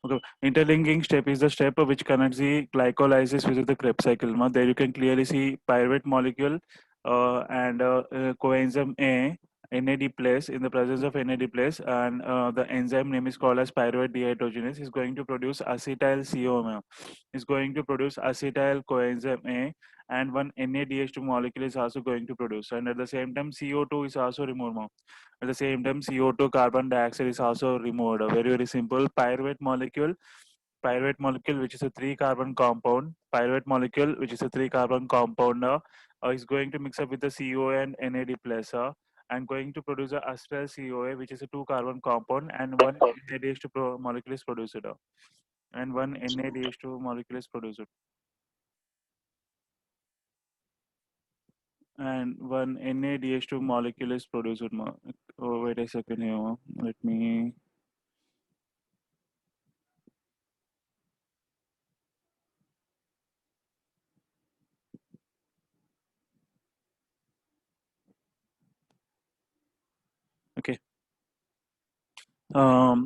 Okay. Interlinking step is the step which connects the glycolysis with the Krebs cycle. Now, there you can clearly see pyruvate molecule and coenzyme A, NAD plus in the presence of NAD plus, and the enzyme name is called as pyruvate dehydrogenase is going to produce acetyl COMA. Is going to produce acetyl coenzyme A, and one NADH2 molecule is also going to produce, and at the same time CO2 is also removed. Now. At the same time, CO2 carbon dioxide is also removed. A very, very simple pyruvate molecule, which is a three carbon compound, pyruvate molecule, which is a three carbon compound, is going to mix up with the COA and NAD plus, and going to produce a acetyl COA, which is a two carbon compound, and one NADH2 molecule is produced, and one NADH2 molecule is produced, and one NADH2 molecule is produced. Oh, wait a second here. Let me. Okay.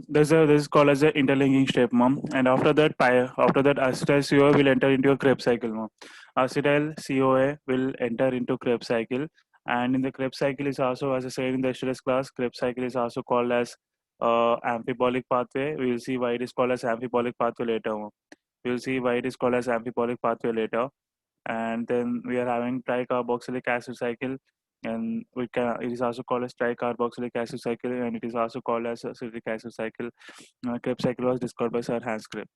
This is called as a interlinking step, mom. And after that acetyl CoA will enter into a Krebs cycle, mom. Acetyl CoA will enter into Krebs cycle, and in the Krebs cycle is also, as I said in the yesterday's class, Krebs cycle is also called as amphibolic pathway. We will see why it is called as amphibolic pathway later, mom. We will see why it is called as amphibolic pathway later. And then we are having tricarboxylic acid cycle, and it is also called as tricarboxylic acid cycle, and it is also called as acetic acid cycle. Krebs cycle was discovered by Sir Hans Krebs.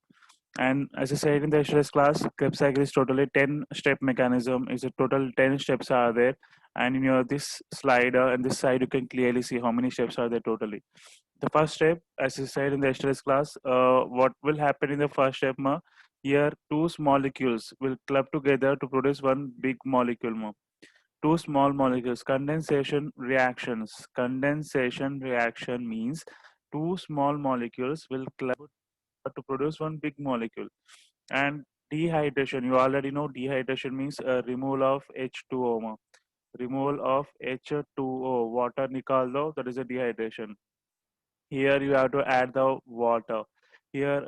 And as I said in the yesterday's class, Krebs cycle is totally 10 step mechanism. Is a total 10 steps are there, and in your this slider and this side you can clearly see how many steps are there totally. The first step, as I said in the yesterday's class, what will happen in the first step, here two molecules will club together to produce one big molecule, two small molecules. Condensation reaction means two small molecules will club to produce one big molecule. And dehydration, you already know dehydration means removal of H2O, removal of H2O, water nikal do, that is a dehydration. Here you have to add the water. Here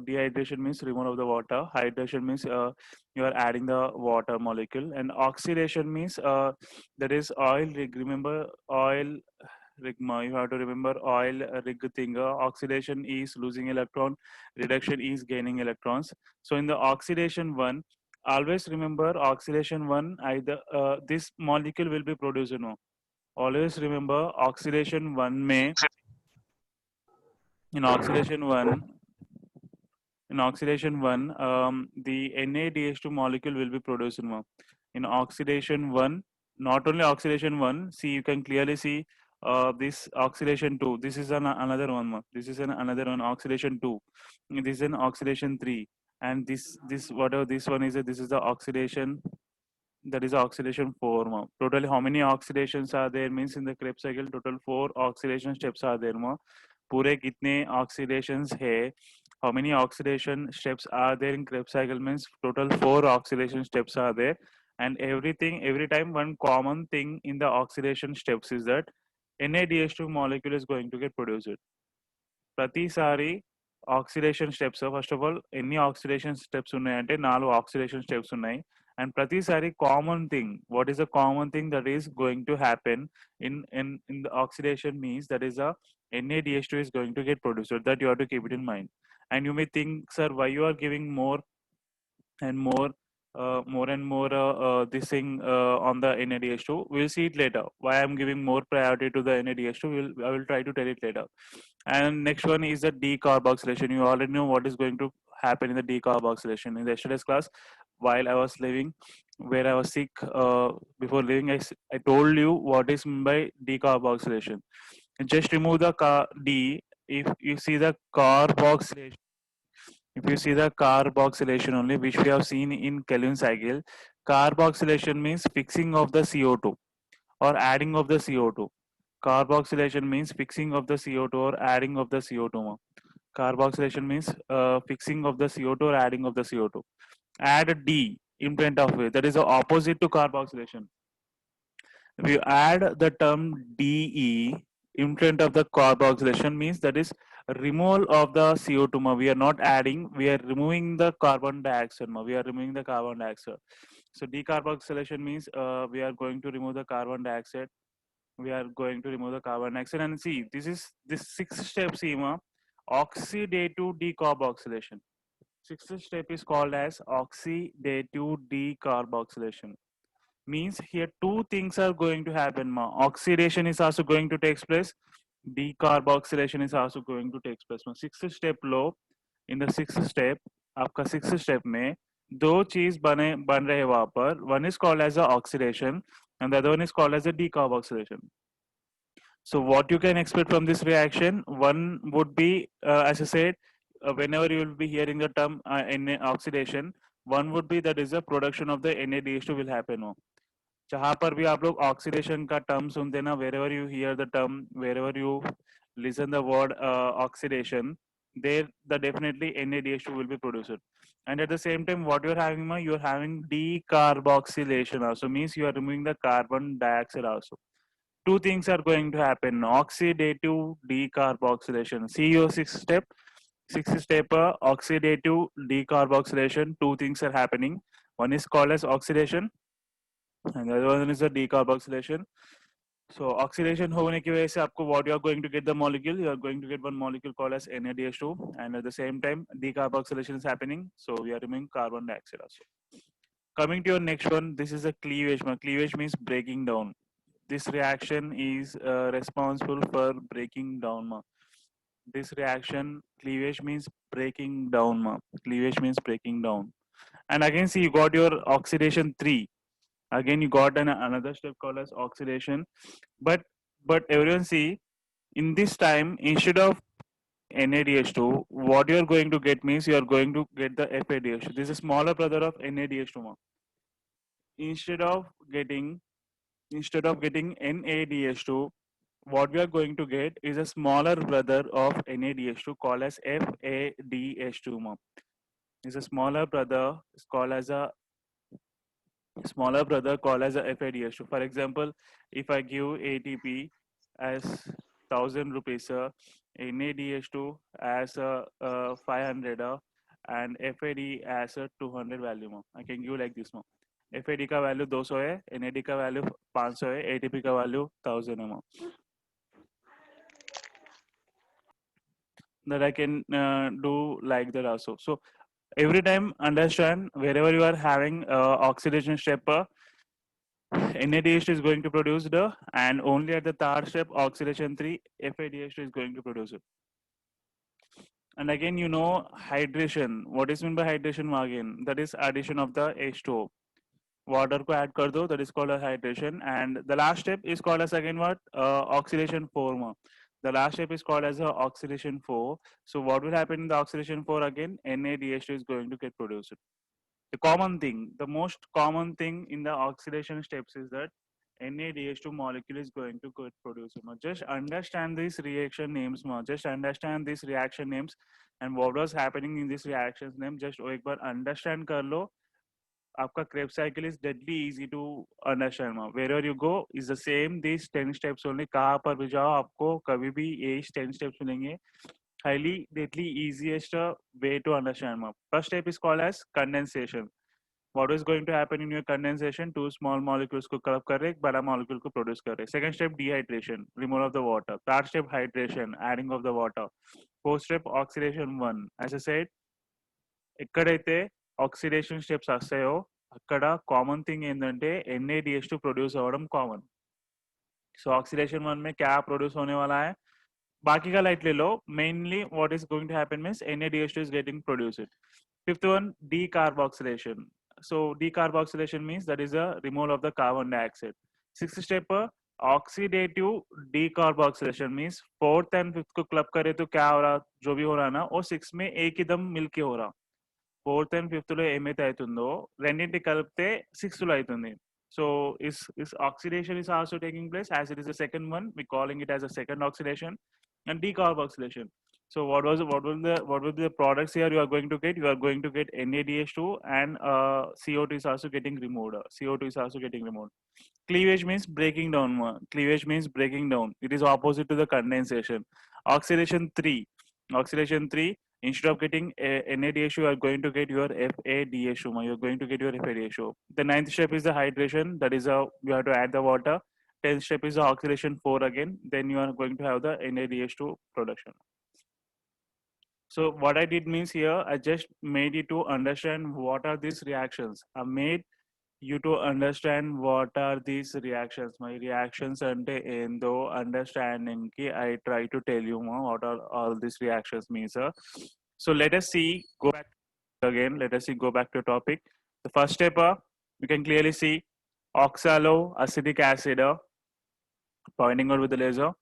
dehydration means removal of the water. Hydration means you are adding the water molecule. And oxidation means that is oil rig. Remember oil rigma. You have to remember oil rig thing. Oxidation is losing electron. Reduction is gaining electrons. So in the oxidation one, always remember oxidation one. Either this molecule will be produced. No. Always remember oxidation one may in oxidation one the NADH2 molecule will be produced in oxidation 1. Not only oxidation 1, see you can clearly see this oxidation 2. This is another one, this is another one, oxidation 2. This is an oxidation 3, and this whatever this one is, this is the oxidation, that is oxidation 4. Totally how many oxidations are there means in the Krebs cycle total 4 oxidation steps are there. पूरे कितने oxidations है, how many oxidation steps are there in Krebs cycle means total 4 oxidation steps are there. And every time one common thing in the oxidation steps is that NADH2 molecule is going to get produced. ప్రతిసారి oxidation steps first of all ఎన్ని oxidation steps ఉన్నాయంటే 4 oxidation steps ఉన్నాయి. And ప్రతిసారి common thing, what is the common thing that is going to happen in the oxidation means that is a NADH2 is going to get produced. So that you have to keep it in mind. And you may think, sir, why you are giving more and more this thing on the NADH2. We'll see it later. Why I'm giving more priority to the NADH2, I will try to tell it later. And next one is the decarboxylation. You already know what is going to happen in the decarboxylation. In the yesterday's class, while I was living, where I was sick, before leaving, I told you what is meant by decarboxylation. Just remove the D. If you see the carboxylation, if you see the carboxylation only, which we have seen in Kelvin cycle, carboxylation means fixing of the CO2 or adding of the CO2. Carboxylation means fixing of the CO2 or adding of the CO2. Carboxylation means fixing of the CO2 or adding of the CO2. Add a D in front of it. That is the opposite to carboxylation. If you add the term DE in front of the carboxylation means that is removal of the CO2 ma. We are not adding, we are removing the carbon dioxide ma. We are removing the carbon dioxide. So decarboxylation means we are going to remove the carbon dioxide. We are going to remove the carbon dioxide, and see, this sixth step see ma, oxidative decarboxylation. Sixth step is called as oxidative decarboxylation. Means here two things are going to happen ma. Oxidation is also going to take place, decarboxylation is also going to take place. Sixth step low, in the sixth step, आपका sixth step में दो चीज बन रहे हैं वहां पर. One is called as a oxidation and the other one is called as a decarboxylation. So what you can expect from this reaction, one would be, as I said, whenever you will be hearing the term oxidation, one would be that is the production of the NADH2 will happen. हो. जहाँ पर भी आप लोग oxidation का term सुनते ना, wherever you hear the term, wherever you listen the word oxidation, there the definitely NADH2 will be produced. And at the same time, what you're having, you're having decarboxylation also, means you are removing the carbon dioxide also. Two things are going to happen: oxidative decarboxylation. See your sixth step. Sixth step, oxidative decarboxylation. Two things are happening. One is called as oxidation, and the other one is the decarboxylation. So oxidation होने की वजह से आपको what you are going to get the molecule, you are going to get one molecule called as NADH2, and at the same time decarboxylation is happening, so we are removing carbon dioxide also. Coming to your next one, this is a cleavage. Cleavage means breaking down. This reaction is responsible for breaking down. This reaction, cleavage means breaking down. Cleavage means breaking down. And again, see, you got your oxidation 3. Again, you got another step called as oxidation. But everyone see, in this time, instead of NADH2, what you are going to get means you are going to get the FADH2. This is a smaller brother of NADH2. Instead of getting NADH2, what we are going to get is a smaller brother of NADH2 called as FADH2. Is a smaller brother is called as a FADH2. For example, if I give ATP as 1,000 rupees, NADH2 as a 500, and FAD as a 200 value. I can give like this. FAD का value 200 है, NAD का value 500 है, ATP का value 1,000 है. That I can do like that also. So every time understand, wherever you are having oxidation step, NADH2 is going to produce the, and only at the third step oxidation 3, FADH2 is going to produce it. And again, you know hydration. What is meant by hydration again? That is addition of the H2O. Water को add कर दो, that is called a hydration. And the last step is called as again what? Oxidation 4. The last step is called as a oxidation 4. So what will happen in the oxidation 4 again? NADH2 is going to get produced. The common thing, the most common thing in the oxidation steps is that NADH2 molecule is going to get produced. Just understand these reaction names. Just understand these reaction names and what was happening in this reactions name. Just एक बार understand कर लो. आपका Krebs cycle is deadly easy to understand. Wherever you go is the same. These 10 steps only. कहाँ पर भी जाओ आपको कभी भी ये 10 steps मिलेंगे. Highly deadly easiest way to understand. First step is called as condensation. What is going to happen in your condensation? Two small molecules को club कर रहे, एक बड़ा molecule को produce कर रहे. Second step dehydration, removal of the water. Third step hydration, adding of the water. Fourth step oxidation 1. As I said, ఎక్కడైతే oxidation steps వస్తాయో అక్కడ కామన్ థింగ్ ఏంటంటే NADH2 ప్రొడ్యూస్ అవ్వడం కామన్. సో oxidation 1 में क्या प्रोड्यूस होने वाला है? बाकी का लाइट ले लो. Mainly what is going to happen means NADH2 is getting produced. Fifth one, decarboxylation. So decarboxylation means that is a removal of the carbon dioxide. Sixth step, oxidative decarboxylation means fourth and fifth को club करे तो क्या हो रहा, जो भी हो रहा ना वो सिक्स में एक ही दम मिलके हो रहा. फोर्थ అండ్ ఫిఫ్త్ లో ఏమైతే అవుతుందో రెండింటి కలిపితే సిక్స్త్ లో అవుతుంది. So is oxidation is also taking place as it is the second one. We calling it as a second oxidation and decarboxylation. So what will be the products here you are going to get? You are going to get NADH2 and CO2 is also getting removed. CO2 is also getting removed. Cleavage means breaking down. Cleavage means breaking down. It is opposite to the condensation. Oxidation 3. Oxidation 3, instead of getting NADH2, you are going to get your FADH2. You're going to get your FADH2. The ninth step is the hydration. That is how you have to add the water. 10th step is the oxidation 4 again. Then you are going to have the NADH2 production. So what I did means here, I just made you to understand what are these reactions. I made you to understand what are these reactions. My reactions ante endo understanding ki I try to tell you what are all these reactions means. So let us see, go back again, let us see, go back to topic. The first step, you can clearly see oxaloacetic acid, pointing out with the laser.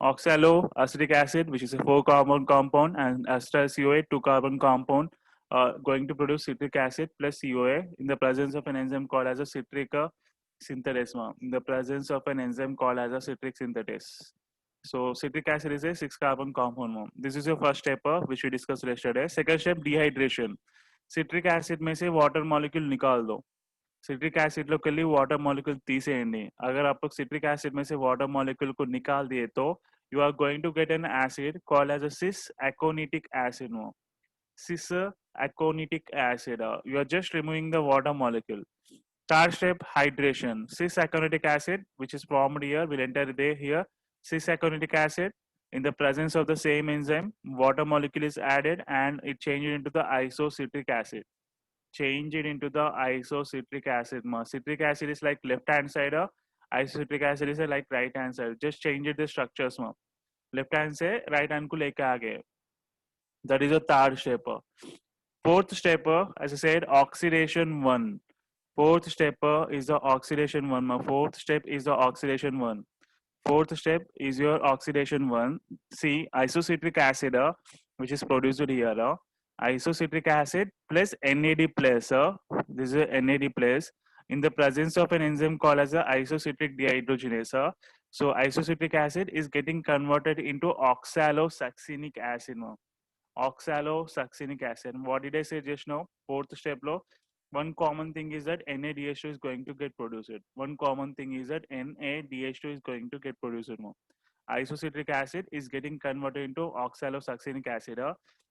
Oxaloacetic acid, which is a 4-carbon compound, and ester CoA 2-carbon compound, going to produce citric acid plus CoA in the presence of an enzyme called as a citric synthetase. In the presence of an enzyme called as a citric synthetase. So citric acid is a 6-carbon compound. This is your first step, which we discussed yesterday. Second step, dehydration. Citric acid में से water molecule निकाल दो. Citric acid लोग के लिए water molecule तीसेंडी. अगर आप लोग सिट्रिक एसिड में से वाटर मॉलिक्यूल को निकाल दिए तो you are going to get an acid called as a cis aconitic acid. Cis aconitic acid. You are just removing the water molecule. Third step, hydration. Cis aconitic acid, which is formed here, will enter here. Cis aconitic acid, in the presence of the same enzyme, water molecule is added and it changes into the isocitric acid. Change it into the isocitric acid. Citric acid is like left hand side, isocitric acid is like right hand side. Just change it the structures. Left hand से right hand को लेके आ गए. That is a third step. Fourth step, as I said, oxidation 1. Fourth step is the oxidation 1. Fourth step is the oxidation 1. Fourth step is your oxidation 1. See, isocitric acid, which is produced here, isocitric acid plus NAD plus, this is NAD plus, in the presence of an enzyme called as a isocitric dehydrogenase. So isocitric acid is getting converted into oxalosuccinic acid. Oxalosuccinic acid. What did I say just now? Fourth step low. One common thing is that NADH2 is going to get produced. One common thing is that NADH2 is going to get produced more. Isocitric acid is getting converted into oxalosuccinic acid,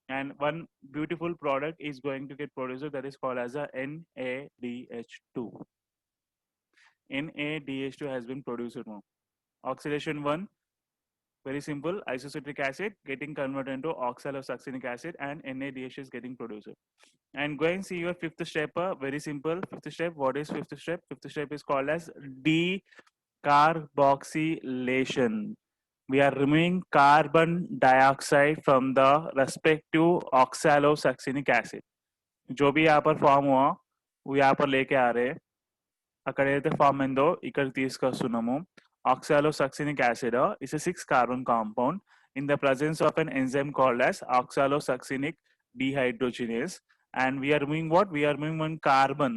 and one beautiful product is going to get produced that is called as a NADH2. NADH2 has been produced more. Oxidation 1, very simple, isocitric acid getting converted into oxalosuccinic acid and NADH is getting produced. And go and see your fifth step, very simple. Fifth step, what is fifth step? Fifth step is called as decarboxylation. We are removing carbon dioxide from the respective oxalosuccinic acid. जो भी यहाँ पर form हुआ वो यहाँ पर लेके आ रहे हैं. అక్కడైతే ఫామ్ అయిందో ఇక్కడ తీసుకొస్తున్నాము. Oxalosuccinic acid is a 6-carbon compound in the presence of an enzyme called as oxalosuccinic dehydrogenase, and we are removing what? We are removing one carbon.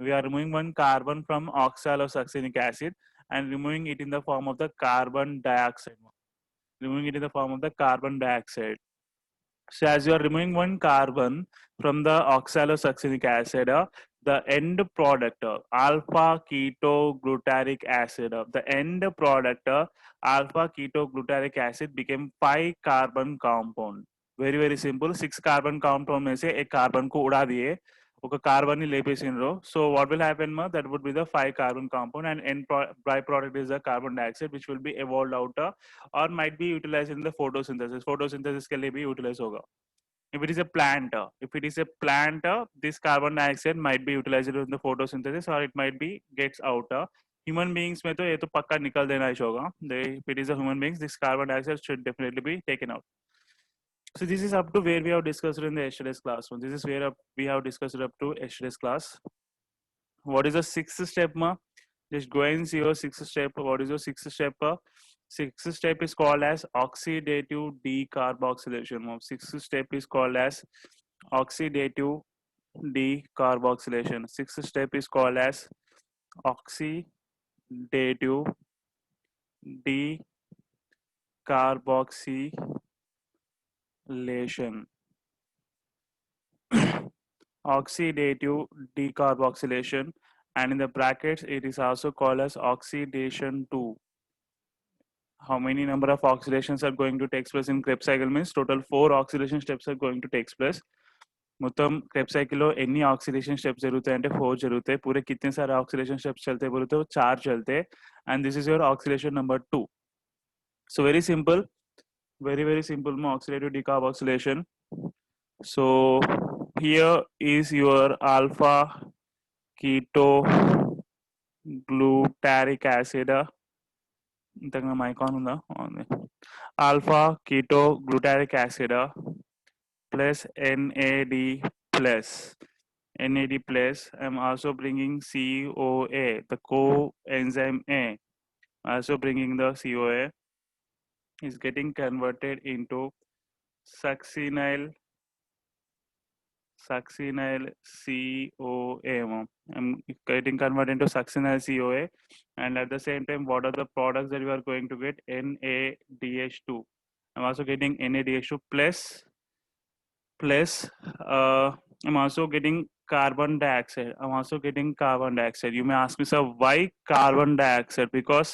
We are removing one carbon from oxalosuccinic acid and removing it in the form of the carbon dioxide. Removing it in the form of the carbon dioxide. So as you are removing one carbon from the oxalosuccinic acid, the end product, alpha ketoglutaric acid, the end product, alpha ketoglutaric acid became 5-carbon compound. Very very simple. 6-carbon compound में से एक carbon को उड़ा दिए, ఒక carbon ని లేపేసినరు. So what will happen? That would be the 5-carbon compound, and end byproduct is the carbon dioxide, which will be evolved out or might be utilized in the photosynthesis. Photosynthesis के लिए भी utilize होगा. If it is a plant, this carbon dioxide might be utilized in the photosynthesis or it might be gets out. Human beings में तो ये तो पक्का निकल देना ही होगा. If it is a human beings, this carbon dioxide should definitely be taken out. So this is up to where we have discussed in the yesterday's class. This is where we have discussed up to yesterday's class. What is the sixth step? Just go and see your sixth step. What is your sixth step? Sixth step is called as oxidative decarboxylation. Sixth step is called as oxidative decarboxylation. Sixth step is called as oxidative decarboxylation. Oxidative decarboxylation, and in the brackets it is also called as oxidation 2. how many number of oxidations are going to take place in Krebs cycle means total 4 oxidation steps are going to take place. మొత్తం Krebs సైకిల్లో ఎన్ని oxidation steps జరుగుతాయి అంటే 4 జరుగుతాయి. पूरे कितने सारे oxidation steps चलते हैं बोले तो 4 चलते हैं. And this is your oxidation number 2. So very simple, very simple oxidative decarboxylation. So here is your alpha keto glutaric acid. ఇంతకు నా మైకాన్ ఉందా? Alpha keto glutaric acid plus NAD plus. NAD plus, I'm also bringing CoA, the coenzyme A. Also bringing the CoA is getting converted into succinyl CoA. I'm getting converted into succinyl CoA, and at the same time, what are the products that we are going to get? NADH2. I'm also getting NADH2 plus I'm also getting carbon dioxide. You may ask me, sir, why carbon dioxide? Because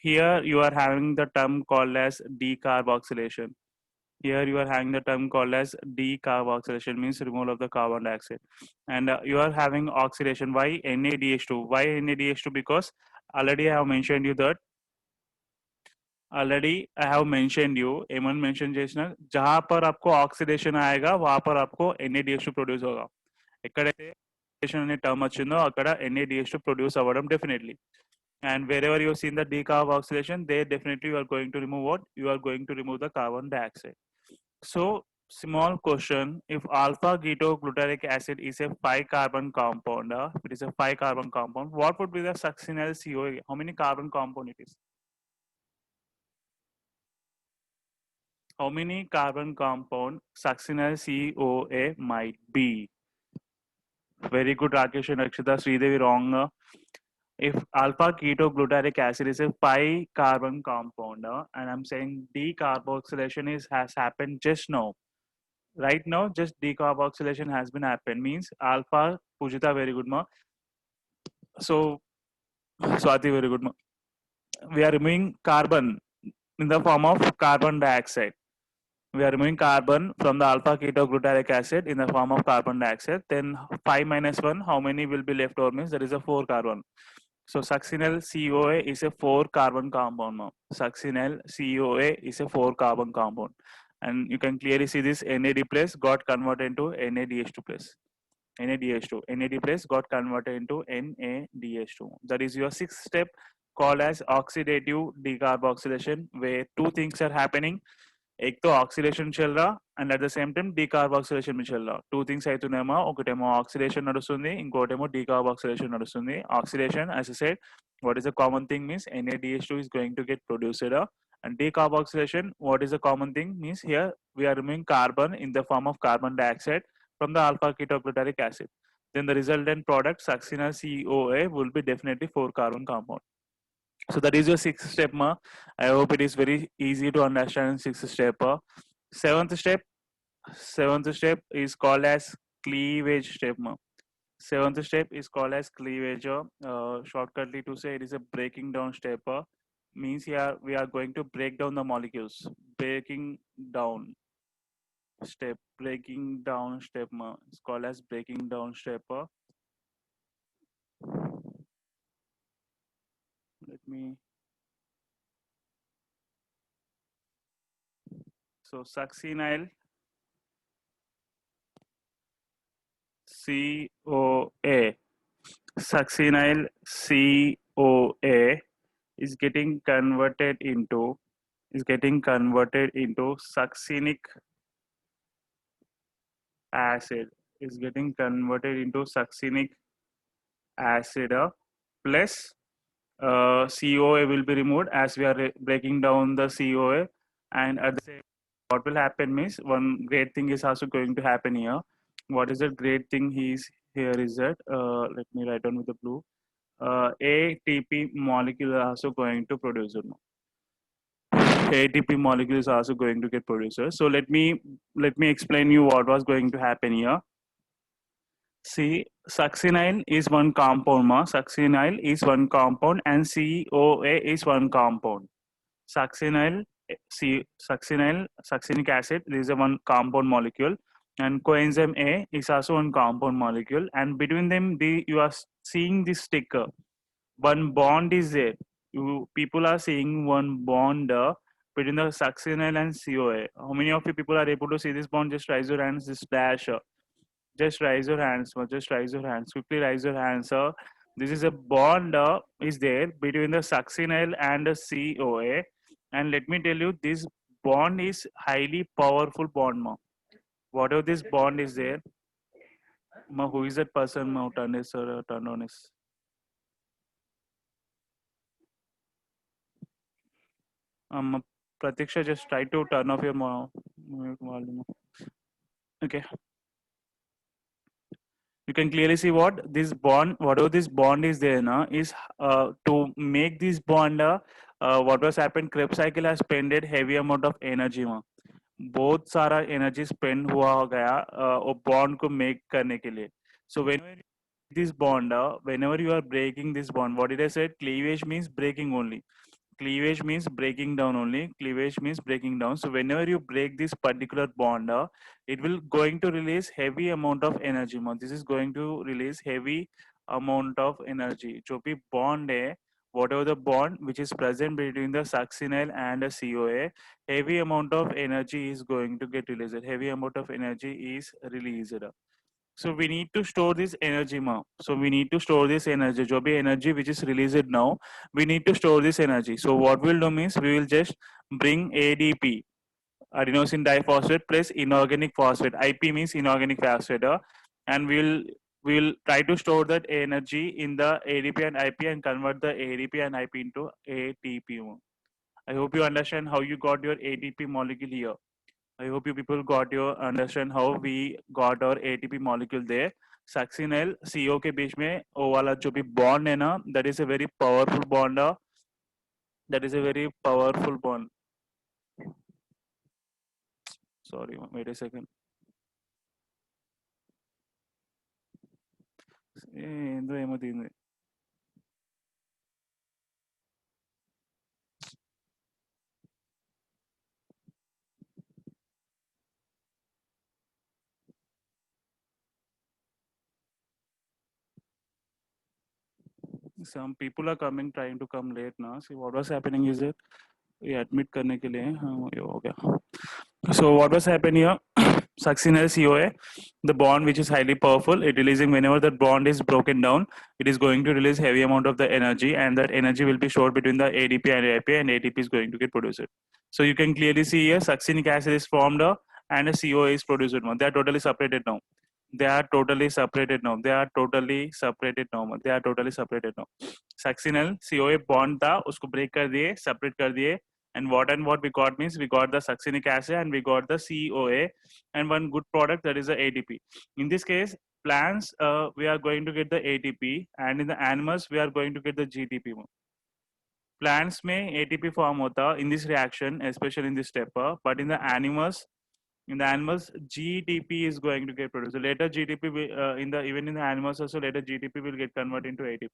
here you are having the term called as decarboxylation. Means removal of the carbon dioxide. And you are having oxidation. Why NADH2? Why NADH2? Because already I have mentioned you that एमन mention చేసిన जहां पर आपको oxidation आएगा वहां पर आपको NADH2 produce होगा. ఎక్కడైతే ఆక్సిడేషన్ అనే టర్మ్ వచ్చిందో అక్కడ NADH2 ప్రొడ్యూస్ అవ్వడం definitely. And wherever you see the decarboxylation, there definitely you are going to remove what? You are going to remove the carbon dioxide. So small question, if alpha ketoglutarate acid is a 5 carbon compound, if it is a 5 carbon compound, what would be the succinyl CoA? How many carbon compound it is? How many carbon compound succinyl CoA might be? Very good, Rakesh and Akshita. Sridevi, wrong. If alpha ketoglutarate acid is a 5 carbon compound, and I'm saying decarboxylation has happened just now. Right now, just decarboxylation has been happened. Means alpha, Pujita, very good, ma. So, Swati, very good, ma. We are removing carbon in the form of carbon dioxide. We are removing carbon from the alpha ketoglutarate acid in the form of carbon dioxide. Then 5 minus 1, how many will be left over? Means there is a 4 carbon. So succinyl CoA is a 4 carbon compound. Succinyl CoA is a 4 carbon compound. And you can clearly see this NAD plus got converted into NADH2 plus. NAD plus got converted into NADH2. That is your 6th step called as oxidative decarboxylation, where 2 things are happening. एक तो oxidation चल रहा and at the same time decarboxylation మీ చల్ రా. 2 things అవుతున్నాయేమో, ఒకటేమో oxidation నడుస్తుంది, ఇంకోటేమో డీకార్బాక్సిలేషన్ నడుస్తుంది. Oxidation as I said, what is the common thing means NADH2 is going to get produced, and decarboxylation, what is the common thing means here we are removing carbon in the form of carbon dioxide from the alpha ketoglutarate acid. Then the resultant product succinyl CoA will be definitely 4 carbon compound. So that is your 6th step, ma. I hope it is very easy to understand. 6th step. 7th step is called as cleavage step, ma. 7th step is called as cleavage. Shortcutly to say, it is a breaking down step. Means here we are going to break down the molecules. Breaking down step, ma. It's called as breaking down step. Let me. So succinyl CoA. Succinyl CoA is getting converted into succinic acid. Plus CoA will be removed as we are breaking down the CoA, and at the same, what will happen means one great thing is also going to happen here. What is the great thing here is that let me write down with the blue. ATP molecule are also going to produce it. ATP molecule is also going to get produced. So let me explain you what was going to happen here. See, succinyl is one compound, ma. Succinyl is one compound and CoA is one compound. succinyl, succinic acid. This is a one compound molecule, and coenzyme A is also one compound molecule. And between them, you are seeing this sticker. One bond is there. People are seeing one bond between the succinyl and CoA. How many of you people are able to see this bond? Just raise your hands. This dash. Just raise your hands. Just raise your hands. Quickly raise your hands. This is a bond is there between the succinyl and the CoA. And let me tell you, this bond is highly powerful bond. Ma. Whatever this bond is there, ma, who is that person? Ma, turn this or turn on this. Pratiksha, just try to turn off your volume. Okay. You can clearly see what this bond, whatever this bond is there now, is to make this bond. What was happened? Krebs cycle has spent heavy amount of energy. बहुत सारा energy spend हुआ हो गया वो bond को make करने के लिए. So whenever this bond, whenever you are breaking this bond, what did I say? Cleavage means breaking only. Cleavage means breaking down only. Cleavage means breaking down. So whenever you break this particular bond, it will going to release heavy amount of energy. This is going to release heavy amount of energy. जो भी bond है, whatever the bond which is present between the succinyl and the CoA, heavy amount of energy is going to get released. Heavy amount of energy is released. So we need to store this energy now. So we need to store this energy. जो भी energy which is released now, we need to store this energy. So what we'll do means we will just bring ADP, adenosine diphosphate plus inorganic phosphate. IP means inorganic phosphate, and we'll try to store that energy in the ADP and IP and convert the ADP and IP into ATP. I hope you understand how you got your ATP molecule here. I hope you people got your understand how we got our ATP molecule there. Succinyl CO के बीच में वो वाला जो भी bond है ना, that is a very powerful bond. That is a very powerful bond. Sorry, wait a second. ఏందో ఏమో దీన్ని. Some people are coming, trying to come late now. See what was happening is that ये admit करने के लिए ये हो गया. So what was happening here? Succinyl CoA, the bond which is highly powerful, it releasing whenever that bond is broken down, it is going to release heavy amount of the energy, and that energy will be stored between the ADP and AIP, and ATP is going to get produced. So you can clearly see here succinic acid is formed and a CoA is produced now. They are totally separated now. They are totally separated now. They are totally separated now. They are totally separated now. Succinyl CoA bond था उसको break कर दिए, separate कर दिए, and what we got means we got the succinic acid and we got the CoA and one good product, that is the ATP. In this case, plants we are going to get the ATP, and in the animals we are going to get the GTP. Plants में ATP form होता in this reaction, especially in this step, but in the animals GTP is going to get produced. So later GTP will, even in the animals also later GTP will get converted into ATP.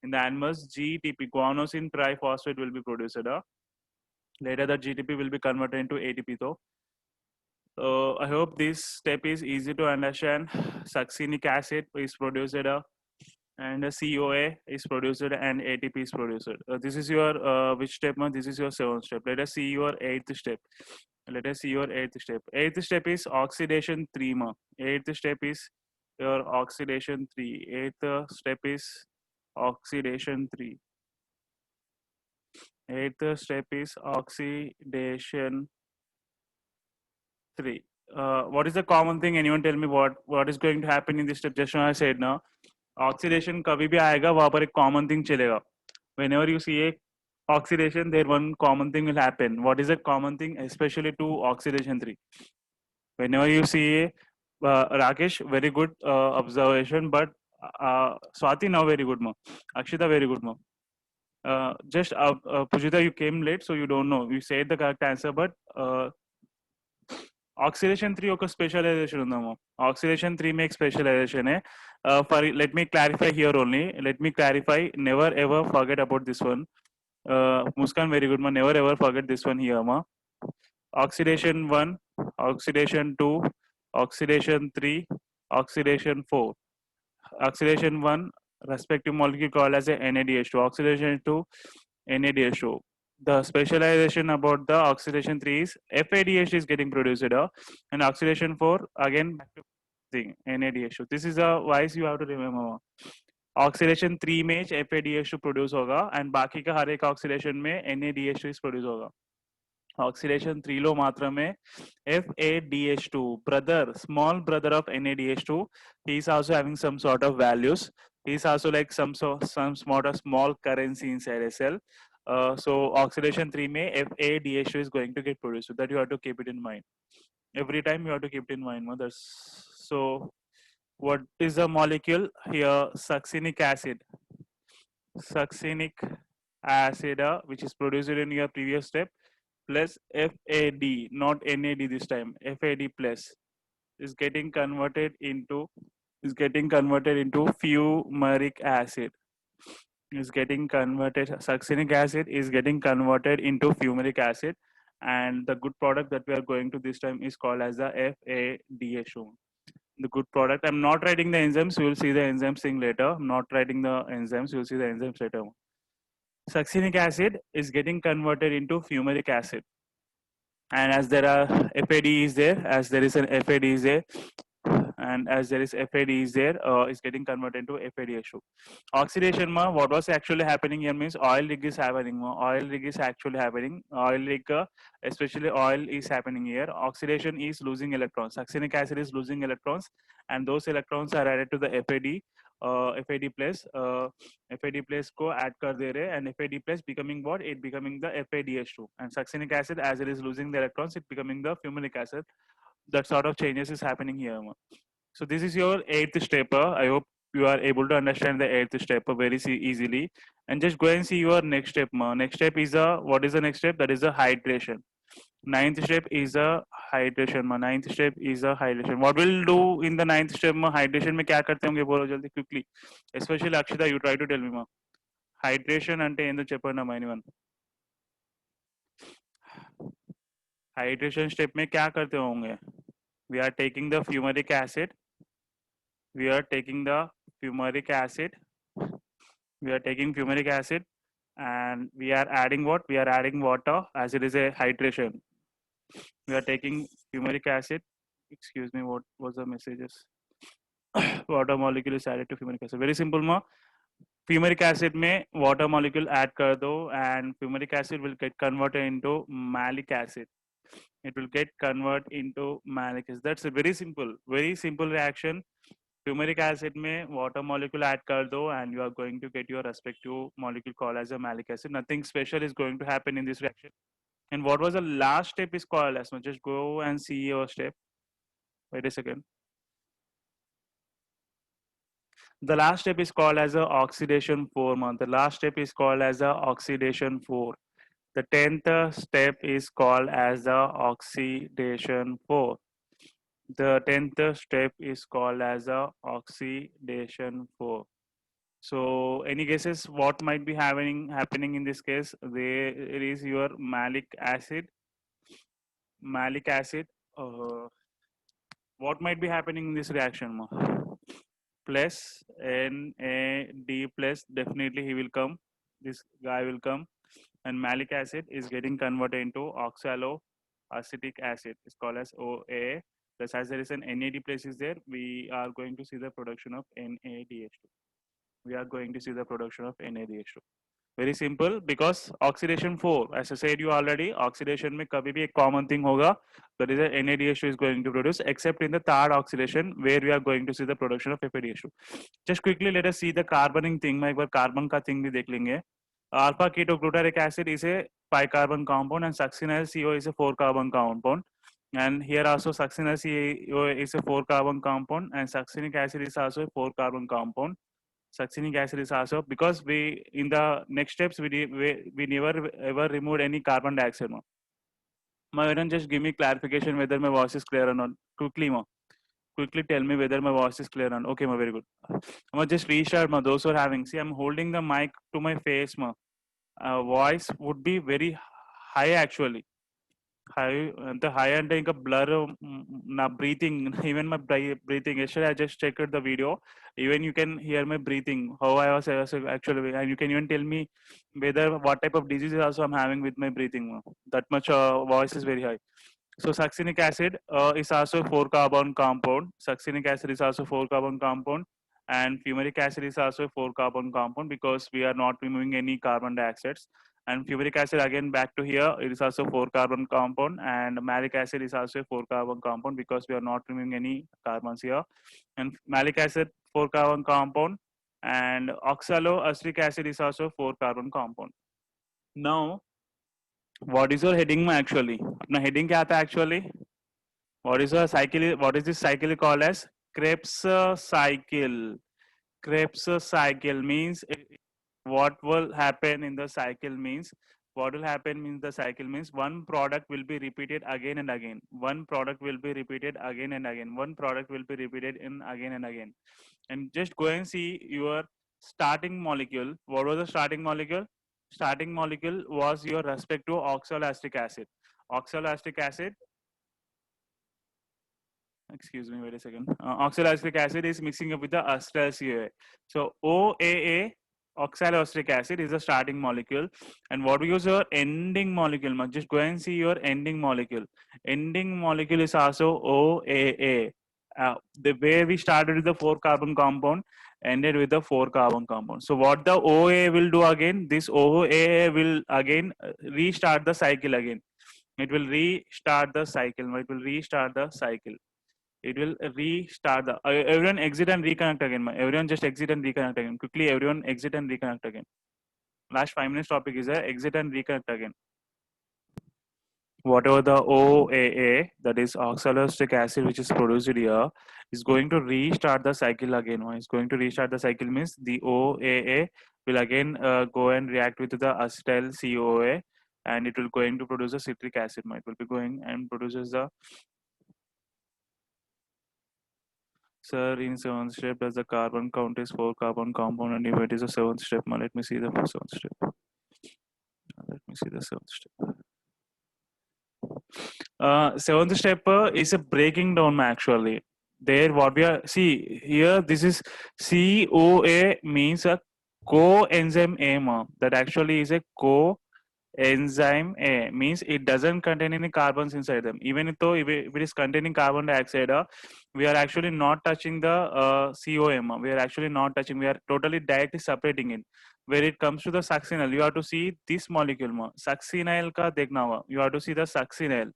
In the animals GTP, guanosine triphosphate, will be produced. Later the GTP will be converted into ATP though. I hope this step is easy to understand. Succinic acid is produced and CoA is produced and ATP is produced. This is your which step? This is your 7th step. Let us see your 8th step. Let us see your 8th step. 8th step is oxidation 3. 8th step is your oxidation 3. 8th step is oxidation 3. 8th step is oxidation 3. What is the common thing? Anyone tell me what is going to happen in this step? Just now I said now, oxidation कभी भी आएगा वहाँ पर एक common thing चलेगा. Whenever you see a oxidation, there one common thing will happen. What is that common thing? Especially to oxidation 3. Whenever you see Rakesh, very good observation, but Swati now very good, ma. Akshita very good, ma. Just Pujita, you came late, so you don't know. You said the correct answer, but oxidation 3 ఒక specialisation ఉందాము. Oxidation 3 make specialization let me clarify here only. Let me clarify. Never ever forget about this one. Muskan, very good, ma. Never ever forget this one here, ma. Oxidation 1, oxidation 2, oxidation 3, oxidation 4. Oxidation 1, respective molecule called as a NADH2. Oxidation 2, NADH2. The specialization about the oxidation 3 is FADH is getting produced, and oxidation 4 again back to thing NADH2. This is a wise you have to remember. Oxidation 3 में FADH2 produce होगा and बाकी का हर एक oxidation में NADH2 इस produce होगा. Oxidation 3 लो मात्रा में FADH2 brother, small brother of NADH2, he is also having some sort of values. He is also like some sort of small currency inside a cell. So oxidation 3 में FADH2 is going to get produced. So that you have to keep it in mind. Every time you have to keep it in mind. Mothers. So what is the molecule here? Succinic acid. Succinic acid, which is produced in your previous step, plus FAD, not NAD this time. FAD plus is getting converted into fumaric acid. Is getting converted. Succinic acid is getting converted into fumaric acid, and the good product that we are going to this time is called as the FADH2. The good product. I'm not writing the enzymes. You will see the enzymes thing later. I'm not writing the enzymes. You will see the enzymes later. Succinic acid is getting converted into fumaric acid. And as there are FAD is there, as there is an FAD is there, and as there is FAD is there, is getting converted into FADH2. Oxidation, ma, what was actually happening here means oil rig is happening. Oil rig is actually happening. Oil rig, especially oil is happening here. Oxidation is losing electrons. Succinic acid is losing electrons, and those electrons are added to the FAD. FAD plus को add कर दे रहे and FAD plus becoming what? It becoming the FADH2, and succinic acid as it is losing the electrons, it becoming the fumaric acid. That sort of changes is happening here. So this is your 8th step. I hope you are able to understand the 8th step very easily, and just go and see your next step. Next step is what is the next step? That is a hydration. 9th step is a hydration. 9th step is a hydration. What we'll do in the 9th step? Hydration में क्या करते होंगे बोलो जल्दी quickly. Especially Akshita, you try to tell me. Hydration అంటే ఏందో చెప్పండి అమ్మా anyone. Hydration step में क्या करते होंगे? We are taking the fumaric acid. We are taking the fumaric acid. We are taking fumaric acid, and we are adding what? We are adding water as it is a hydration. We are taking fumaric acid. Excuse me, what was the messages? Water molecule is added to fumaric acid. Very simple, ma. Fumaric acid में water molecule add कर दो, and fumaric acid will get converted into malic acid. It will get converted into malic acid. That's a very simple reaction. Fumaric acid में water molecule add कर दो, and you are going to get your respective molecule called as a malic acid. Nothing special is going to happen in this reaction. And what was the last step is called as? Just go and see your step. Wait a second. The last step is called as a oxidation 4. The last step is called as a oxidation 4. The 10th step is called as the oxidation 4. The 10th step is called as a oxidation 4. So any guesses what might be happening in this case? There is your malic acid. Malic acid. What might be happening in this reaction? Plus NAD plus, definitely he will come. This guy will come, and malic acid is getting converted into oxaloacetic acid. It's called as OA. Plus, as there is an NAD place is there, we are going to see the production of NADH2. We are going to see the production of NADH2. Very simple, because oxidation 4, as I said you already, oxidation में कभी भी एक common thing होगा, that is NADH2 is going to produce, except in the third oxidation where we are going to see the production of FADH2. Just quickly let us see the carboning thing. मैं एक बार carbon का thing भी देख लेंगे. Alpha ketoglutarate acid is a 5 carbon compound, and succinyl CO is a 4 carbon compound. And here also succinyl CO is a 4 carbon compound, and succinic acid is also a 4 carbon compound. Succinic acid is also, because we in the next steps we never ever removed any carbon dioxide. Just give me clarification whether my voice is clear or not. Quickly tell me whether my voice is clear or not. Okay, very good. Just restart. Those who are having, see, I'm holding the mic to my face. voice would be very high actually. High, the high and ఇంకా blur నా breathing, even my breathing. Yesterday I just checked the video. Even you can hear my breathing, how I was actually, and you can even tell me whether what type of diseases also I'm having with my breathing. That much voice is very high. So succinic acid is also 4 carbon compound. Succinic acid is also 4 carbon compound, and fumaric acid is also 4 carbon compound because we are not removing any carbon dioxides. And fumaric acid again back to here, it is also 4 carbon compound, and malic acid is also a 4 carbon compound because we are not removing any carbons here. And malic acid 4 carbon compound, and oxaloacetic acid is also 4 carbon compound. Now, what is your heading actually? अपना heading क्या आता है actually? What is a cycle? What is this cycle called as? Krebs cycle. Krebs cycle means what will happen in the cycle means, what will happen in the cycle means one product will be repeated again and again. One product will be repeated again and again. One product will be repeated in again and again. And just go and see your starting molecule. What was the starting molecule? Starting molecule was your respective oxaloacetic acid. Oxaloacetic acid, excuse me, wait a second. Oxaloacetic acid is mixing up with the acetyl CoA. So OAA, oxaloacetic acid, is the starting molecule. And what we use your ending molecule? Just go and see your ending molecule. Ending molecule is also OAA. The way we started with the 4 carbon compound, ended with the 4 carbon compound. So what the OAA will do again? This OAA will again restart the cycle again. It will restart the cycle. It will restart the cycle. It will restart the everyone exit and reconnect again. Everyone just exit and reconnect again quickly. Everyone exit and reconnect again. Last 5 minutes topic is exit and reconnect again. Whatever the OAA, that is oxaloacetic acid, which is produced here, is going to restart the cycle again. It's going to restart the cycle means the OAA will again go and react with the acetyl CoA, and it will going to produce a citric acid. It will be going and produces the. Sir, in seventh step, as the carbon count is 4 carbon compound, and if it is a seventh step, let me see the seventh step. Let me see the seventh step. Seventh step is a breaking down actually. There, what we are see here, this is CoA means a coenzyme A. That actually is a coenzyme A, means it doesn't contain any carbons inside them. Even though if it is containing carbon dioxide, we are actually not touching the COM. We are actually not touching. We are totally directly separating it. Where it comes to the succinyl, you have to see this molecule. Succinyl ka dekhna hua. You have to see the succinyl.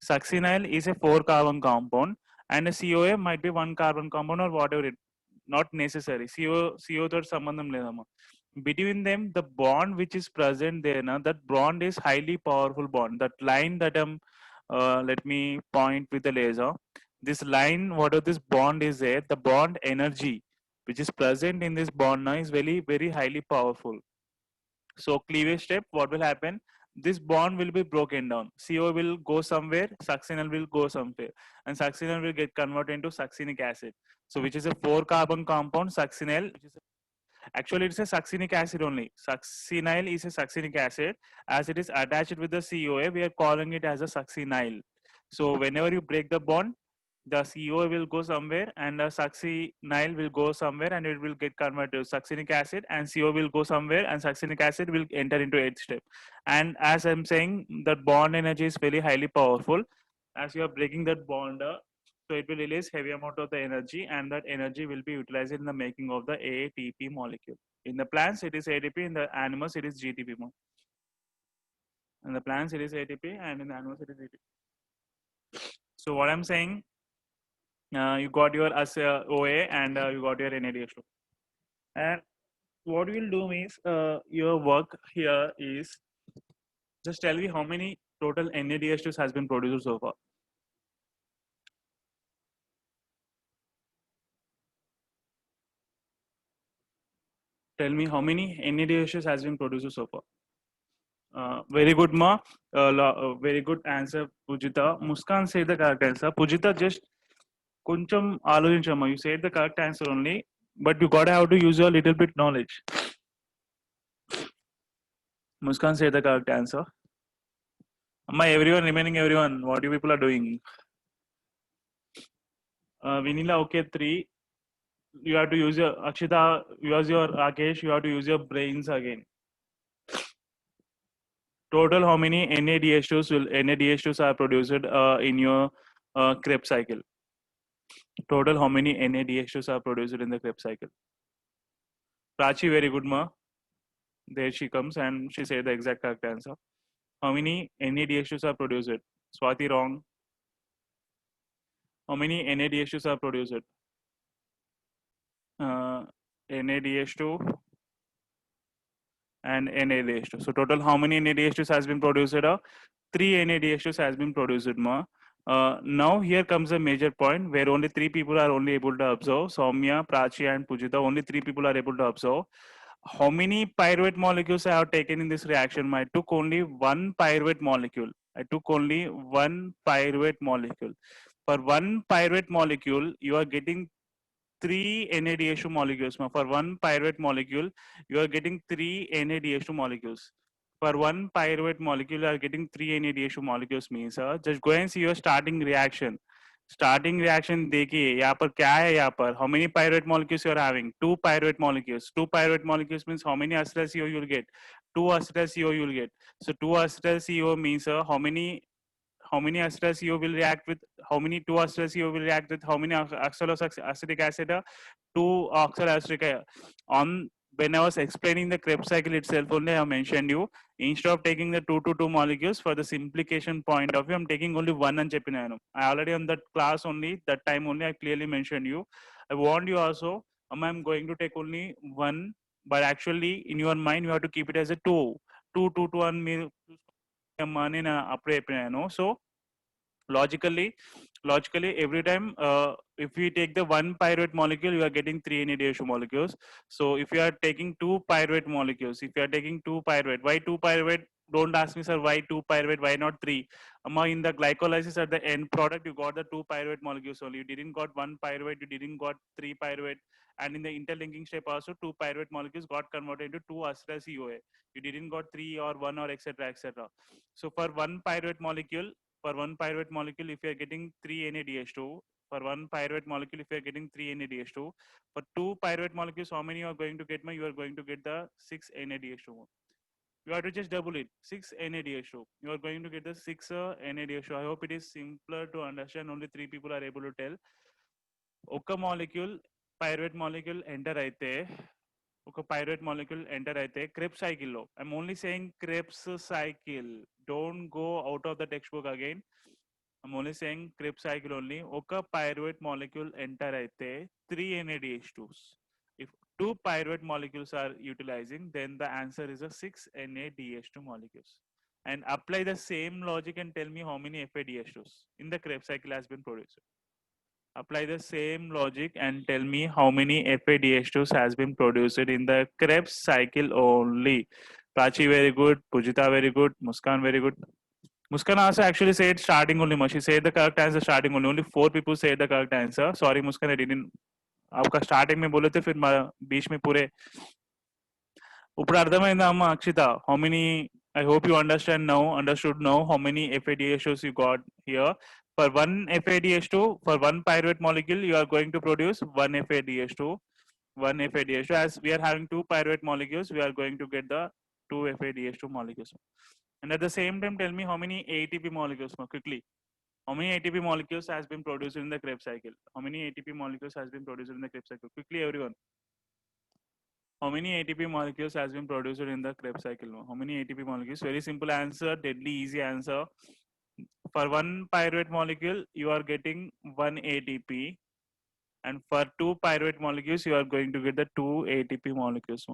Succinyl is a 4 carbon compound, and a CoA might be 1 carbon compound or whatever it. Not necessary. CO to sambandham ledamma. Between them, the bond which is present there, that bond is highly powerful bond. That line that let me point with the laser. This line, whatever this bond is there, the bond energy which is present in this bond now is very highly powerful. So cleavage step, what will happen? This bond will be broken down. CO will go somewhere, succinyl will go somewhere, and succinyl will get converted into succinic acid. So which is a 4 carbon compound, succinyl, which is actually it's a succinic acid only. Succinyl is a succinic acid. As it is attached with the CoA, we are calling it as a succinyl. So whenever you break the bond, the CoA will go somewhere and the succinyl will go somewhere, and it will get converted to succinic acid, and CO will go somewhere and succinic acid will enter into 8th step. And as I'm saying, the bond energy is very highly powerful. As you are breaking that bond, so it will release heavy amount of the energy, and that energy will be utilized in the making of the ATP molecule. In the plants, it is ATP. In the animals, it is GTP. In the plants, it is ATP, and in the animals, it is GTP. So what I'm saying, you got your OA and you got your NADH2. And what we'll do is your work here is just tell me how many total NADH2s has been produced so far. Tell me how many NADHs has been produced so far. Very good, ma. Very good answer, Pujita. Muskan said the correct answer. Pujita, just kuncham aloచింchama. You said the correct answer only, but you gotta have to use your little bit knowledge. Muskan said the correct answer. Amma, everyone, remaining everyone, what you people are doing? Vanilla, okay, 3. You have to use your, Akshita, use your, Rakesh, you have to use your brains again. Total, how many NADH2s are produced in your Krebs cycle? Total, how many NADH2s are produced in the Krebs cycle? Prachi, very good, ma. There she comes and she said the exact correct answer. How many NADH2s are produced? Swati, wrong. How many NADH2s are produced? NADH2 and NADH2. So total, how many NADH2s has been produced? 3 NADH2s has been produced, ma. Now here comes a major point where only 3 people are only able to observe. Soumya, Prachi, and Pujita. Only 3 people are able to observe. How many pyruvate molecules I have taken in this reaction? I took only one pyruvate molecule. I took only one pyruvate molecule. For one pyruvate molecule, you are getting 3 NADH2 molecules. For one pyruvate molecule, you are getting 3 NADH2 molecules. For one pyruvate molecule, you are getting 3 NADH2 molecules means just go and see your starting reaction. Starting reaction देखिए यहाँ पर क्या है यहाँ पर how many pyruvate molecules you are having? 2 pyruvate molecules. 2 pyruvate molecules means how many acetyl CO you will get? 2 acetyl CO you will get. So 2 acetyl CO means how many acetyl CO will react with how many 2 acetyl CO will react with how many oxaloacetic acid? 2 oxaloacetic on when I was explaining the Krebs cycle itself only I mentioned you instead of taking the 2 to 2 molecules for the simplification point of view I'm taking only one and cheppinanu. I already on that class only that time only I clearly mentioned you. I warned you also I'm going to take only one but actually in your mind you have to keep it as a 2 2 2 to 1 money so logically every time if we take the one pyruvate molecule you are getting 3 NADH2 molecules. So if you are taking 2 pyruvate molecules, if you are taking 2 pyruvate, why 2 pyruvate? Don't ask me, sir, why 2 pyruvate, why not 3? In the glycolysis at the end product you got the 2 pyruvate molecules only, you didn't got 1 pyruvate, you didn't got 3 pyruvate, and in the interlinking step also 2 pyruvate molecules got converted into 2 acetyl CoA, you didn't got 3 or 1 or etc etc. So for one pyruvate molecule, if you are getting 3 NADH2, for one pyruvate molecule, if you are getting 3 NADH2, for 2 pyruvate molecules, how many you are going to get? You are going to get the 6 NADH2. You have to just double it, 6 NADH2. You are going to get the 6 NADH2. I hope it is simpler to understand. Only 3 people are able to tell. Oka molecule, pyruvate molecule enter అయితే ఒక pyruvate molecule enter అయితే Krebs cycle లో. I'm only saying Krebs cycle. Don't go out of the textbook again. I'm only saying Krebs cycle only. Oka pyruvate molecule enter అయితే 3 NADH2s. If 2 pyruvate molecules are utilizing, then the answer is a 6 NADH2 molecules. And apply the same logic and tell me how many FADH2s in the Krebs cycle has been produced. Apply the same logic and tell me how many FADH2s has been produced in the Krebs cycle only. Prachi very good, Pujita very good, Muskan very good. Muskan also actually said starting only. She said the correct answer starting only. Only 4 people said the correct answer. Sorry Muskan, I didn't. आपका starting में बोले थे फिर बीच में पूरे ఇప్పుడు అర్థమైందా అమ్మ Akshita how many I hope you understood now how many FADH2s you got here. For one FADH2, for one pyruvate molecule, you are going to produce one FADH2. One FADH2. As we are having 2 pyruvate molecules, we are going to get the 2 FADH2 molecules. And at the same time, tell me how many ATP molecules, quickly. How many ATP molecules has been produced in the Krebs cycle? How many ATP molecules has been produced in the Krebs cycle? Quickly, everyone. How many ATP molecules has been produced in the Krebs cycle? How many ATP molecules? Very simple answer, deadly easy answer. For one pyruvate molecule, you are getting one ATP. And for 2 pyruvate molecules, you are going to get the 2 ATP molecules.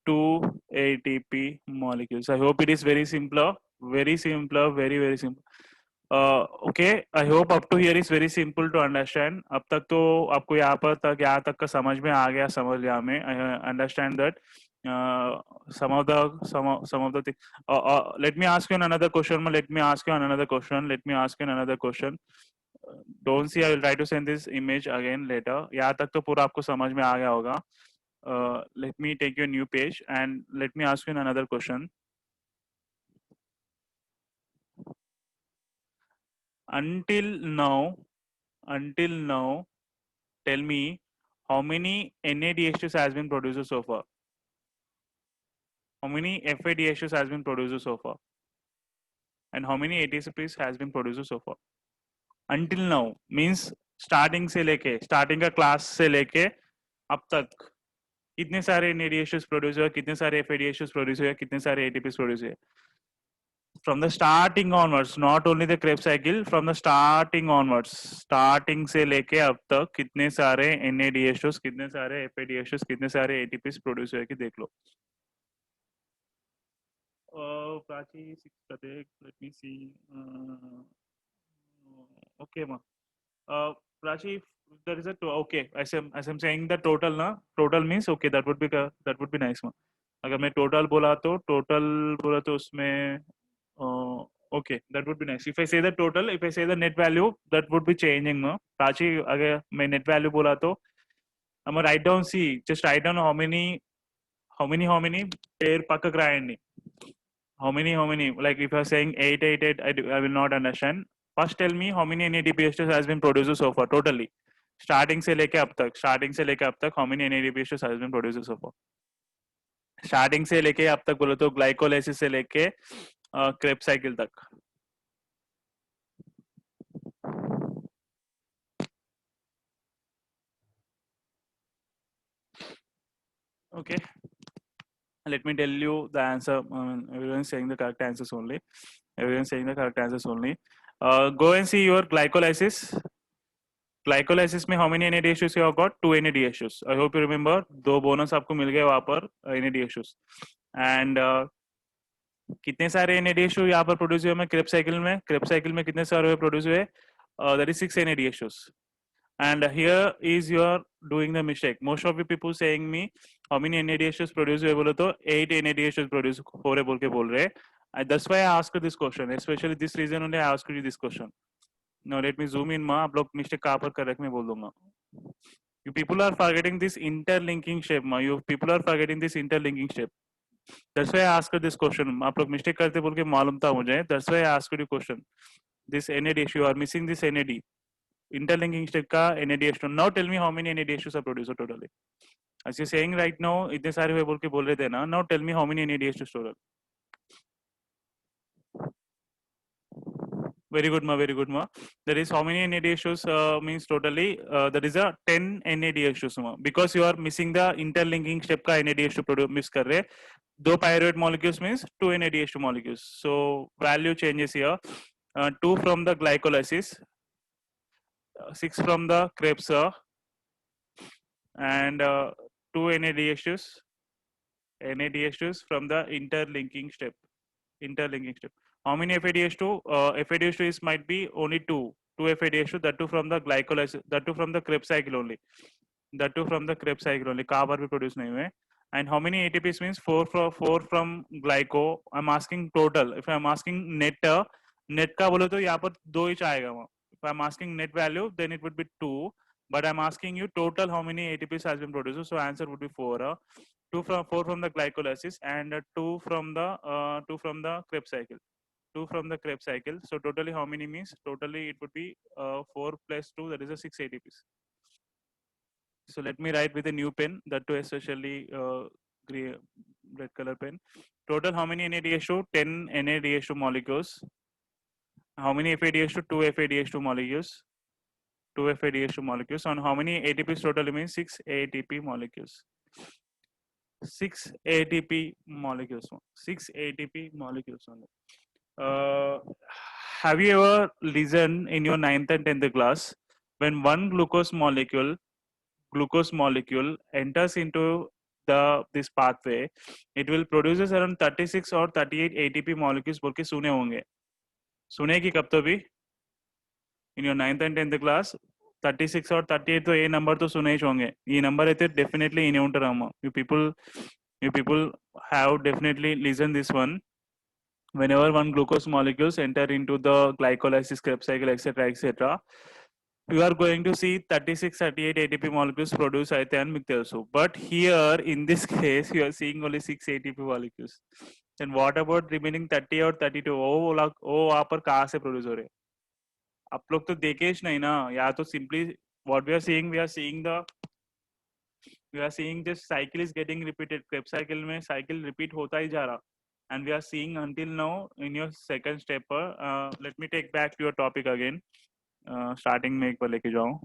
2 ATP molecules. I hope it is very simpler. Very simpler, very simple. Okay, I hope up to here is very simple to understand. अब तक तो आपको यहाँ पर तक यहाँ तक का समझ में आ गया समझ लिया हमें. I understand that some of the thing. Let me ask you another question. Let me ask you another question. Don't see. I will try to send this image again later. यहाँ तक तो पूरा आपको समझ में आ गया होगा. let me take you a new page and let me ask you another question. Until now, tell me how many NADH2s has been produced so far? How many FADH2s has been produced so far? And how many ATPs has been produced so far? Until now means starting से लेके starting का class से लेके अब तक कितने सारे NADH2s produce हुए, कितने सारे FADH2s प्रोड्यूस हुए, कितने सारे ATPs प्रोड्यूस हुए? From the starting onwards, not only the Krebs cycle, from the starting onwards, starting से लेके अब तक कितने सारे NADH2s, कितने सारे FADH2s, कितने सारे ATPs प्रोड्यूस हुए कि देख लो. Prachi, let me see. Okay, ma. Prachi, there is a okay. As I'm saying the total na, total means okay. That would be nice, ma. अगर मैं total बोला तो उसमें okay, that would be nice. If I say the total, if I say the net value, that would be changing, no? Prachi, अगर मैं net value बोला तो I'm gonna write down. See, just write down how many pair pakak रायनी. How many? Like if you're saying 888, I will not understand. First tell me how many NADPH has been produced so far totally. Starting से लेके अब तक how many NADPH has been produced so far? Starting से लेके अब तक बोलो तो glycolysis से लेके Krebs cycle तक. Okay. Let me tell you the answer. Everyone is saying the correct answers only. Go and see your glycolysis. Glycolysis में how many NADHs you have got? 2 NADHs. I hope you remember. 2 bonus आपको मिल गए वहाँ पर NADHs. And कितने सारे NADHs यहाँ पर produce हुए? Krebs cycle में कितने सारे प्रोड्यूस हुए? That is 6 NADHs. And here is your doing the mistake. Most of the people saying me how many NADHs produce हुए बोलो तो 8 NADHs produce हो रहे बोल के बोल रहे. And that's why I asked this question. Especially this reason only I asked you this question. Now let me zoom in. आप लोग mistake कहाँ पर कर रहे मैं बोल दूँगा. You people are forgetting this interlinking shape. You people are forgetting this interlinking shape. That's why I asked this question. आप लोग mistake करते बोल के मालूम था मुझे. That's why I asked you question. This NADH, you are missing this NAD. Interlinking step का NADH2. Now tell me how many NADH2s are produced totally. As you're saying right now, इतने सारे हुए बोल के बोल रहे थे ना. Now tell me how many NADH2s total. Very good, ma. There is how many NADHs means totally. There is a 10 NADHs, ma. Because you are missing the interlinking step का NADH2 produce miss कर रहे. 2 pyruvate molecules means 2 NADH2 molecules. So value changes here. 2 from the glycolysis, 6 from the Krebs, and 2 NADHs from the interlinking step. How many FADH2? FADH2 is might be only 2 FADH2, that too from the glycolysis, that too from the Krebs cycle only. कहाँ पर भी produce नहीं हुए. And how many ATPs means 4 from glyco. I'm asking total. If I'm asking net का बोलो तो यहाँ पर 2 ही आएगा. If I'm asking net value, then it would be 2. But I'm asking you total how many ATPs has been produced. So answer would be 4. 4 from the glycolysis and 2 from the Krebs cycle. 2 from the Krebs cycle. So totally how many means? Totally it would be 4 plus 2. That is a 6 ATPs. So let me write with a new pen. That too especially red color pen. Total how many NADH2? 10 NADH2 molecules. How many FADH2? 2 FADH2 molecules. 2 FADH2 molecules. On how many ATPs total means 6 ATP molecules. 6 ATP molecules. 6 ATP molecules only. Have you ever listened in your 9th and 10th class when one glucose molecule enters into this pathway, it will produces around 36 or 38 ATP molecules बोल के सुने होंगे. सुने कि कब तो भी in your 9th and 10th class 36 or 38 तो ये नंबर तो सुने ही होंगे. ये नंबर అయితే definitely इन्हें ఉంటారమ్మా. You people have definitely listened this one. Whenever one glucose molecules enter into the glycolysis Krebs cycle, etc., you are going to see 36, 38 ATP molecules produced అయితే అని మీకు తెలుసు. But here in this case you are seeing only 6 ATP molecules. Then what about remaining 30 or 32? वो वहाँ पर कहाँ से produce हो रहे? आप लोग तो देखे ही नहीं ना, या तो simply what we are seeing this cycle is getting repeated. Krebs cycle में cycle repeat होता ही जा रहा. And we are seeing until now in your second step. Let me take back to your topic again. Starting में एक बार लेके जाऊँ.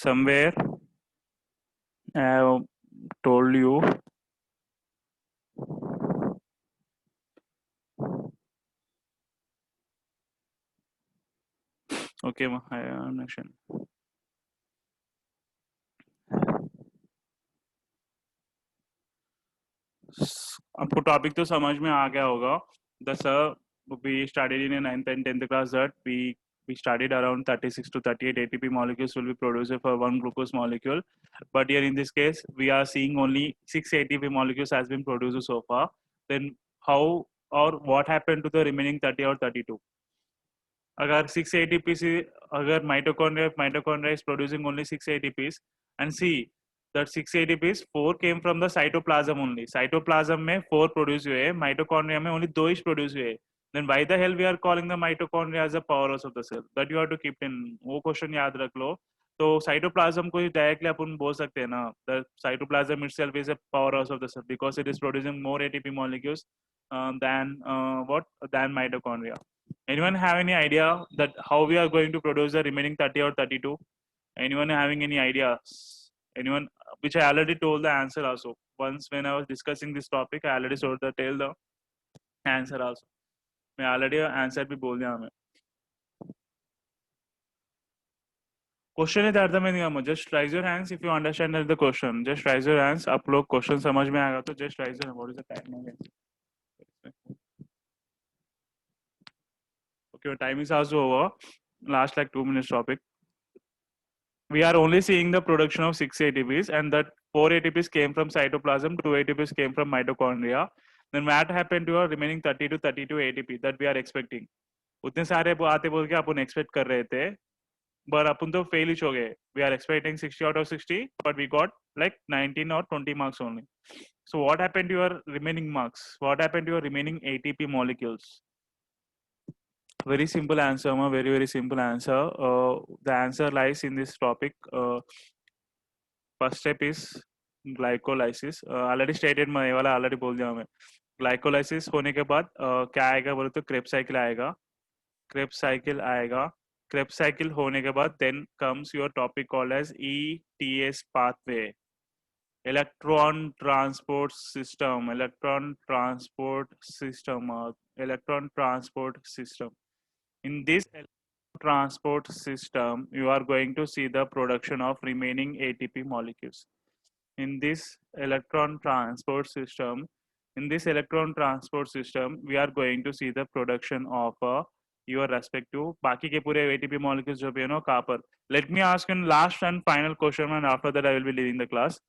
Somewhere I have told you. Okay, I understand. आपको topic तो समझ में आ गया होगा. The sir we studied in a 9th and 10th class that we studied around 36 to 38 ATP molecules will be produced for one glucose molecule. But here in this case, we are seeing only 6 ATP molecules has been produced so far. Then how or what happened to the remaining 30 or 32? अगर 6 ATP से अगर mitochondria is producing only 6 ATPs and see that 6 ATPs 4 came from the cytoplasm only. Cytoplasm में 4 produce हुए, mitochondria में only 2 ही produce हुए. Then why the hell we are calling the mitochondria as a powerhouse of the cell? That you have to keep in. वो question याद रख लो. तो cytoplasm को directly अपन बोल सकते हैं ना. The cytoplasm itself is a powerhouse of the cell because it is producing more ATP molecules than mitochondria. Anyone have any idea that how we are going to produce the remaining 30 or 32? Anyone having any ideas? Anyone? Which I already told the answer also. Once when I was discussing this topic, I already tell the answer also. मैं already answer भी बोल दिया हमें. Question है अर्थ में नहीं आया. Just raise your hands if you understand the question. Just raise your hands. आप लोग question समझ में आएगा तो just raise your hand. What is the time again? Okay, time is also over. Last like 2 minutes topic. We are only seeing the production of 6 ATPs and that 4 ATPs came from cytoplasm, 2 ATPs came from mitochondria. Then what happened to our remaining 30 to 32 ATP that we are expecting? उतने सारे आते बोल के अपन expect कर रहे थे, but अपन तो fail ही हो गए. We are expecting 60 out of 60, but we got like 19 or 20 marks only. So what happened to your remaining marks? What happened to your remaining ATP molecules? Very simple answer, very simple answer. The answer lies in this topic. First step is glycolysis. Already stated मैं ये वाला already बोल दिया मैं. Glycolysis होने के बाद क्या आएगा बोले तो Krebs cycle आएगा. Krebs cycle आएगा. Krebs cycle होने के बाद then comes your topic called as ETS pathway. Electron transport system. Electron transport system. In this transport system, you are going to see the production of remaining ATP molecules. In this electron transport system, we are going to see the production of your respective बाकी के पूरे ATP molecules जो भी है ना कहाँ पर. Let me ask you last and final question, and after that I will be leaving the class.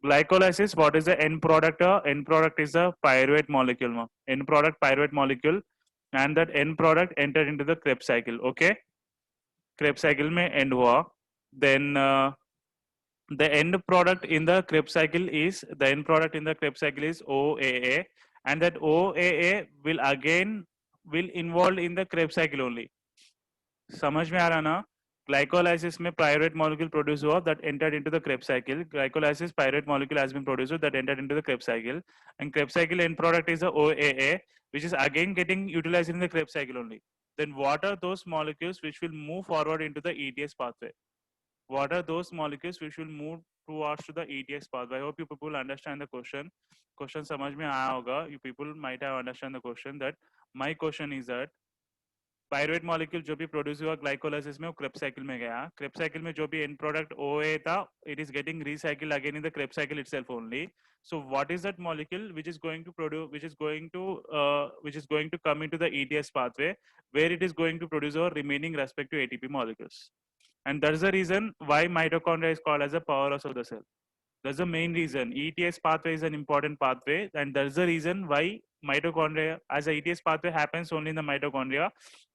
Glycolysis, what is the end product? End product is a pyruvate molecule. End product pyruvate molecule, and that end product entered into the Krebs cycle. Okay, Krebs cycle में end हुआ. Then the end product in the Krebs cycle is OAA, and that OAA will involved in the Krebs cycle only. समझ में आ रहा ना? Glycolysis में pyruvate molecule produce हुआ that entered into the Krebs cycle. Glycolysis pyruvate molecule has been produced that entered into the Krebs cycle, and Krebs cycle end product is the OAA, which is again getting utilized in the Krebs cycle only. Then what are those molecules which will move forward into the ETS pathway? What are those molecules which will move towards to the ETS pathway? I hope you people understand the question. Question समझ में आया होगा. You people might have understand the question. That my question is that pyruvate molecule जो भी produce हुआ glycolysis में वो Krebs cycle में गया. क्रेब्स साइकिल में जो भी एंड प्रोडक्ट ओए था, it is getting recycled again in the Krebs cycle itself only. So what is that molecule which is going to produce, which is going to come into the ETS pathway, where it is going to produce our remaining respective ATP molecules? And that's the reason why mitochondria is called as a powerhouse of the cell. That's the main reason. ETS pathway is an important pathway, and that's the reason why mitochondria, as a ETS pathway happens only in the mitochondria,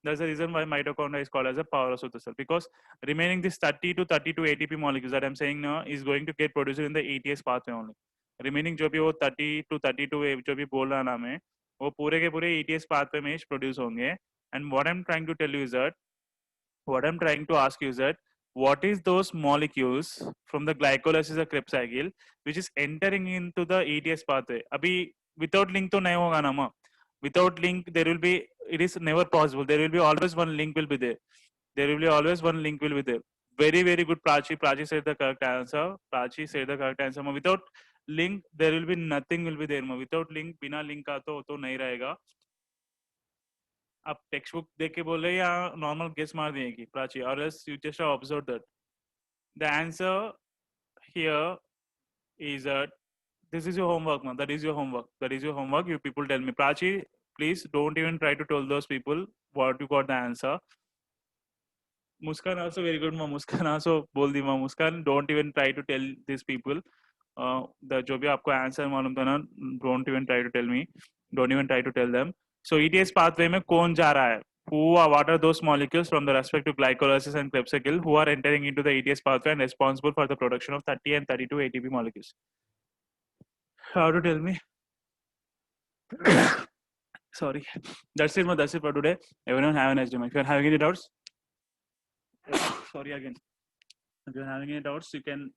that's the reason why mitochondria is called as a powerhouse of the cell. Because remaining this 30 to 32 ATP molecules that I'm saying now is going to get produced in the ETS pathway only. Remaining जो भी वो 30 to 32 जो भी बोल रहा ना मैं, वो पूरे के पूरे ETS pathway में produce होंगे. And what I'm trying to tell you is that, what I'm trying to ask you is that, what is those molecules from the glycolysis or Krebs cycle which is entering into the ETS pathway? Abhi without link to nahi hoga na ma. Without link there will be, it is never possible. There will be always one link will be there. There will be always one link will be there. Very very good, Prachi. Prachi said the correct answer. Prachi said the correct answer. Ma. Without link there will be nothing will be there. Ma. Without link, बिना link का तो नहीं रहेगा. आप text book देख के बोल रहे या नॉर्मल गेस मार दिए कि प्राची, और else you just observe that the answer here is this is your homework, man. That is your homework. That is your homework. You people tell me. Prachi, please don't even try to tell those people what you got the answer. Muskan also very good, ma. Muskan also बोल दी, ma. Muskan, don't even try to tell these people. The जो भी आपको answer मालूम था ना, don't even try to tell me. Don't even try to tell them. So ETS pathway में कौन जा रहा है? What are those molecules from the respective glycolysis and Krebs cycle who are entering into the ETS pathway and responsible for the production of 30 and 32 ATP molecules? How to tell me? Sorry. That's it, ma. That's it for today. Everyone have a nice day. If you're having any doubts, sorry again. If you're having any doubts, you can